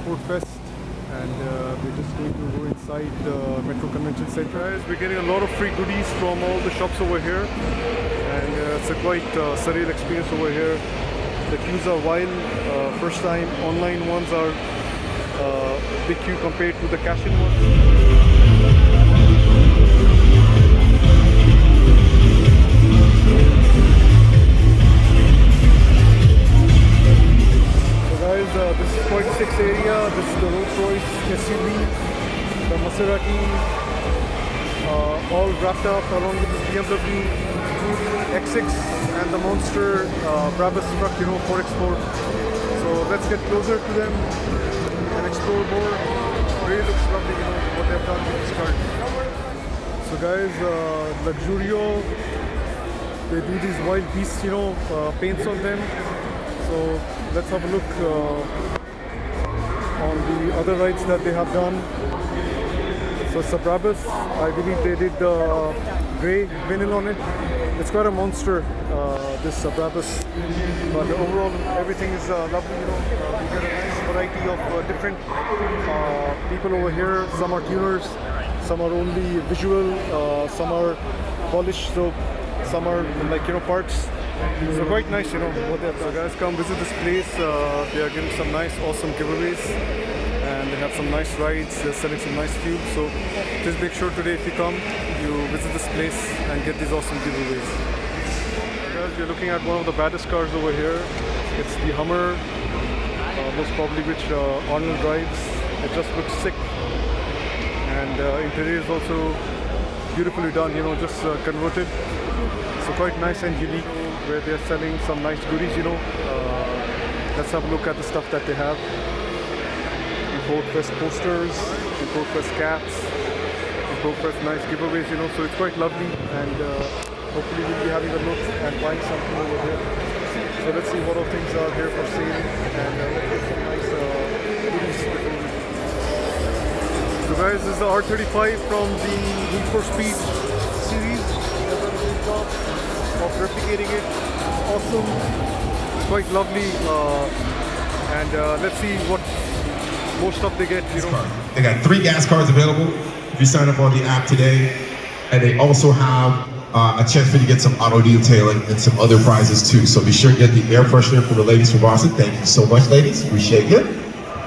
ImportFest, and we're just going to go inside the Metro Convention Center. Guys, we're getting a lot of free goodies from all the shops over here, and it's a quite surreal experience over here. The queues are wild. First time online ones are big queue compared to the cash-in ones. This is quite six area. This is the Rolls Royce SUV, the Maserati, all wrapped up along with this BMW X6 and the monster Brabus truck, 4x4. So let's get closer to them and explore more. Really looks lovely, what they've done with this car. So guys, Luxurio, they do these wild beasts, paints on them. So let's have a look on the other rides that they have done. So it's a Brabus. I believe they did the grey vinyl on it. It's quite a monster, this Brabus. But overall, everything is lovely. We get a nice variety of different people over here. Some are tuners, some are only visual, some are polished, so some are parts. So quite nice, what they have done. So guys, come visit this place. They are giving some nice, awesome giveaways, and they have some nice rides. They're selling some nice fuel. So just make sure today, if you come, you visit this place and get these awesome giveaways. So guys, you're looking at one of the baddest cars over here. It's the Hummer, most probably which Arnold drives. It just looks sick, and interior is also beautifully done. Just converted. So quite nice and unique, where they're selling some nice goodies, Let's have a look at the stuff that they have. ImportFest posters, ImportFest caps, ImportFest nice giveaways, so it's quite lovely, and hopefully we'll be having a look and buying something over here. So let's see what all things are here for sale, and let's get some nice goodies. So guys, this is the R35 from the Need for Speed series. They've done a great job of replicating it. Awesome, it's quite lovely, and let's see what more stuff they get. They got 3 gas cards available if you sign up on the app today, and they also have a chance for you to get some auto detailing and some other prizes too. So be sure to get the air freshener for the ladies from Boston. Thank you so much, ladies. Appreciate you.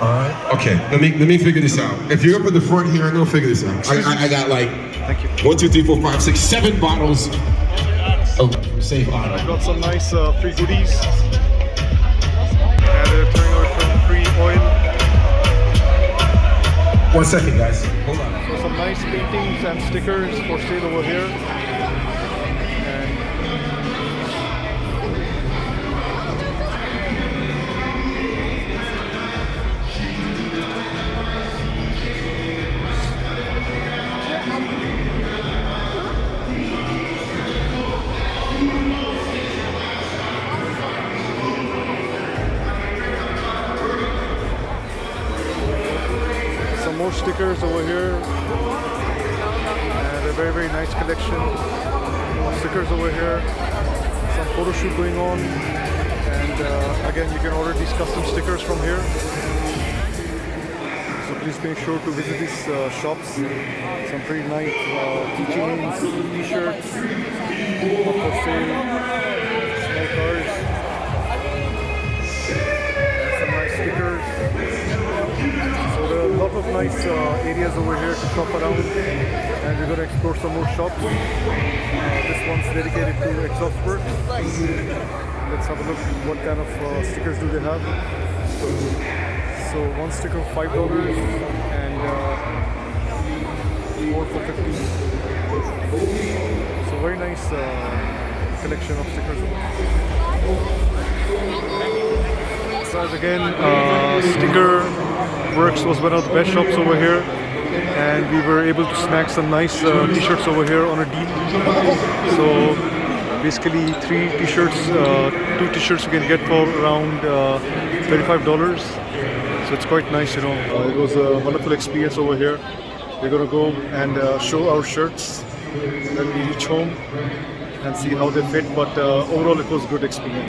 All right. Okay, let me figure this out. If you're up at the front here, I'm gonna figure this out. I got like 1, 2, 3, 4, 5, 6, 7 bottles. Oh, safe auto. I got some nice free goodies, and they're turning over some free oil. 1 second, guys. Hold on. So some nice paintings and stickers for sale over here. More stickers over here, and a very nice collection of stickers over here. Some photo shoot going on, and again, you can order these custom stickers from here. So please make sure to visit these shops. Some pretty nice keychains, t-shirts for sale, small cars, and some nice stickers. So there are a lot of nice areas over here to shop around, and we're going to explore some more shops. This one's dedicated to exhaust works. Let's have a look what kind of stickers do they have. So one sticker $5 and 4 for $15. So very nice collection of stickers. So as again, Sticker Works was one of the best shops over here, and we were able to snag some nice t-shirts over here on a deal. So basically 3 t-shirts, 2 t-shirts you can get for around $35. So it's quite nice, It was a wonderful experience over here. We're gonna go and show our shirts when we reach home and see how they fit, but overall it was a good experience.